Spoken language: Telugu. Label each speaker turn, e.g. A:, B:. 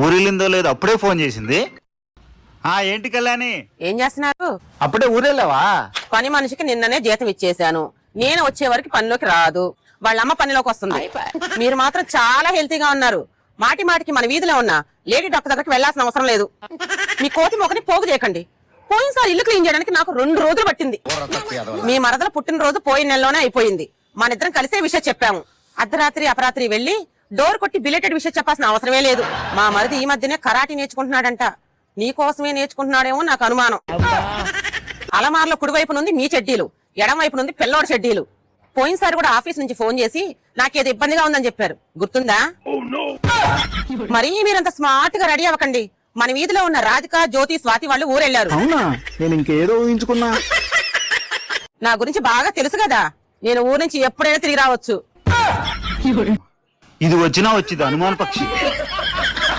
A: ఊరెళ్ళిందో లేదో అప్పుడే ఫోన్ చేసింది. ఏంటి కళ్యాణి,
B: ఏం చేస్తున్నారు?
A: అప్పుడే ఊరెళ్ళావా?
B: పని మనిషికి నిన్ననే జీతం ఇచ్చేసాను. నేను వచ్చే వరకు పనిలోకి రాదు, వాళ్ళ అమ్మ పనిలోకి వస్తుంది. మీరు మాత్రం చాలా హెల్తీగా ఉన్నారు. మాటి మాటికి మన వీధిలో ఉన్న లేడీ డాక్టర్ దగ్గరికి వెళ్లాల్సిన అవసరం లేదు. మీ కోతి మొక్కని పోగు చేయకండి. పోయినసారి ఇల్లు క్లీన్ చేయడానికి నాకు 2 రోజులు పట్టింది. మీ మరదల పుట్టినరోజు పోయిన నెలలోనే అయిపోయింది. మన ఇద్దరం కలిసే విషయం చెప్పాము. అర్ధరాత్రి అపరాత్రి వెళ్లి డోర్ కొట్టి బిలేటెడ్ విషయం చెప్పాల్సిన అవసరమే లేదు. మా మరిది ఈ మధ్యనే కరాటీ నేర్చుకుంటున్నాడంట. నీకోసమే నేర్చుకుంటున్నాడేమో నాకు అనుమానం. అలమార్లో కుడివైపు నుండి మీ చెడ్డీలు, ఎడం వైపు నుండి పిల్లోడి చెడ్డీలు. పోయినసారి కూడా ఆఫీస్ నుంచి ఫోన్ చేసి నాకేదో ఇబ్బందిగా ఉందని చెప్పారు, గుర్తుందా? మరీ మీరంత స్మార్ట్ గా రెడీ అవ్వకండి. మన వీధిలో ఉన్న రాధిక, జ్యోతి, స్వాతి వాళ్ళు ఊరెళ్లారు.
A: నేను ఇంకేదో ఊహించుకున్నా.
B: నా గురించి బాగా తెలుసు కదా, నేను ఊరు నుంచి ఎప్పుడైనా తిరిగి రావచ్చు.
A: ఇది వచ్చినా వచ్చింది అనుమాన పక్షి.